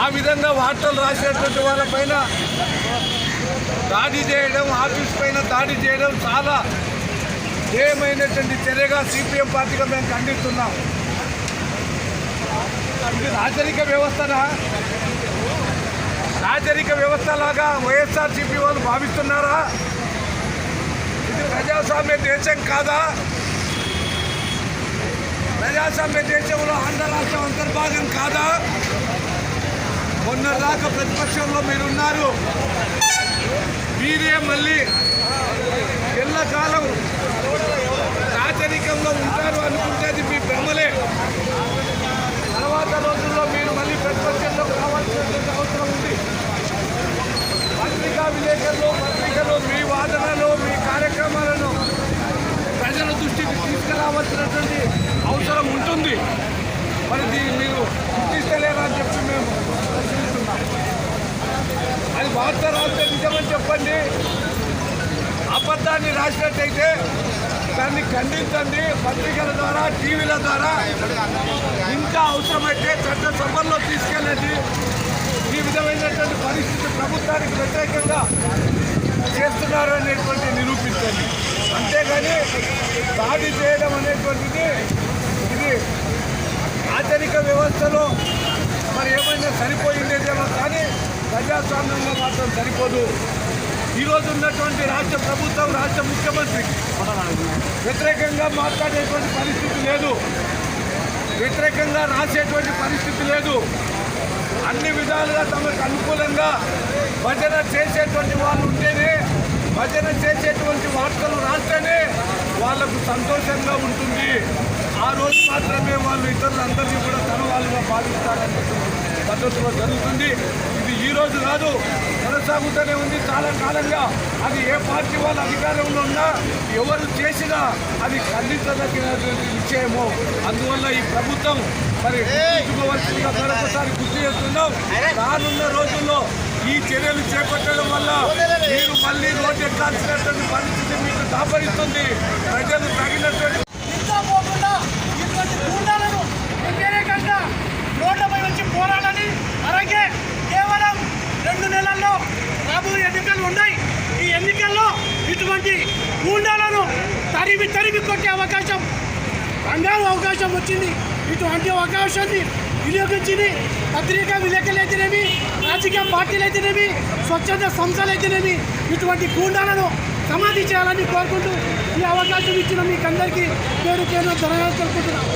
ఆ విధంగా వార్తలు రాసేటువంటి వాళ్ళపైన దాడి చేయడం, ఆఫీస్ పైన దాడి చేయడం చాలా ఏమైనటువంటి చర్యగా సిపిఎం పార్టీగా మేము ఖండిస్తున్నాం. ఇది రాజరిక వ్యవస్థనా? రాజరిక వ్యవస్థలాగా వైఎస్ఆర్సీపీ వాళ్ళు భావిస్తున్నారా? ఇది ప్రజాస్వామ్య దేశం కాదా? ప్రజాస్వామ్య దేశంలో ఆంధ్ర రాష్ట్రం అంతర్భాగం కాదా? మొన్నదాకా ప్రతిపక్షంలో మీరున్నారు, మీరే మళ్ళీ ఎల్లకాలం రాజరికంలో ఉంటారు అనుకుంటే అది మీ భ్రమలే. తర్వాత రోజుల్లో మీరు మళ్ళీ ప్రతిపక్షంలో కావాల్సినటువంటి అవసరం ఉంది. పత్రికా పత్రికలు మీ వాదనలు, మీ కార్యక్రమాలను ప్రజల దృష్టికి తీసుకురావాల్సినటువంటి అవసరం ఉంటుంది. మరి దీన్ని మీరు గుర్తిస్తలేరా అని చెప్పి మేము ప్రశ్నిస్తున్నాం. అది వార్త రాస్తే నిజమని చెప్పండి. అబద్ధాన్ని రాసినట్టయితే దాన్ని ఖండించండి. పత్రికల ద్వారా, టీవీల ద్వారా, ఇంకా అవసరమైతే చట్టసభల్లో తీసుకెళ్ళండి. ఈ విధమైనటువంటి పరిస్థితి ప్రభుత్వానికి వ్యతిరేకంగా చేస్తున్నారు అనేటువంటి నిరూపించండి. అంతేగాని దాడి చేయడం అనేటువంటిది ఇది ఆధునిక వ్యవస్థలో మరి ఏమైనా సరిపోయిందేమో కానీ ప్రజాస్వామ్యంలో మాత్రం సరిపోదు. ఈరోజు ఉన్నటువంటి రాష్ట్ర ప్రభుత్వం, రాష్ట్ర ముఖ్యమంత్రి వ్యతిరేకంగా మాట్లాడేటువంటి పరిస్థితి లేదు, వ్యతిరేకంగా రాసేటువంటి పరిస్థితి లేదు. అన్ని విధాలుగా తమకు అనుకూలంగా భజన చేసేటువంటి వాళ్ళు ఉంటేనే, భజన చేసేటువంటి వార్తలు రాస్తేనే వాళ్లకు సంతోషంగా ఉంటుంది. ఆ రోజు మాత్రమే వాళ్ళు ఇతరులందరినీ కూడా తన వాళ్ళుగా భావిస్తారనే పద్ధతిలో జరుగుతుంది. ఇది ఈ రోజు కాదు, కొనసాగుతూనే ఉంది చాలా కాలంగా. అది ఏ పార్టీ వాళ్ళ అధికారంలో ఉన్నా, ఎవరు చేసినా అది ఖండించదగినటువంటి విషయము. అందువల్ల ఈ ప్రభుత్వం మరి గుర్తుంచుకోవాల్సిందిగా మరొకసారి గుర్తు చేస్తున్నాం. రానున్న రోజుల్లో ఈ చర్యలు చేపట్టడం వల్ల మీరు మళ్ళీ రోడ్డు ఎక్కాల్సినటువంటి పరిస్థితి మీకు దాపరిస్తుంది. ప్రజలు తగినటువంటి రోడ్లపై వచ్చి పోరాడాలని, అలాగే కేవలం 2 నెలల్లో రాబోయే ఎన్నికలు ఉన్నాయి. ఈ ఎన్నికల్లో ఇటువంటి గూండాలను తరిమి కొట్టే బంగారు అవకాశం వచ్చింది. ఇటువంటి అవకాశాన్ని వినియోగించింది పత్రికా విలేకరులు అయితేనేమి, రాజకీయ పార్టీలు అయితేనేమి, స్వచ్ఛంద సంస్థలు అయితేనేమి ఇటువంటి గూండాలను సమాధి చేయాలని కోరుకుంటూ ఈ అవకాశం ఇచ్చిన మీకు అందరికీ పేరు ధన్యవాదాలు తెలుపుతున్నాను.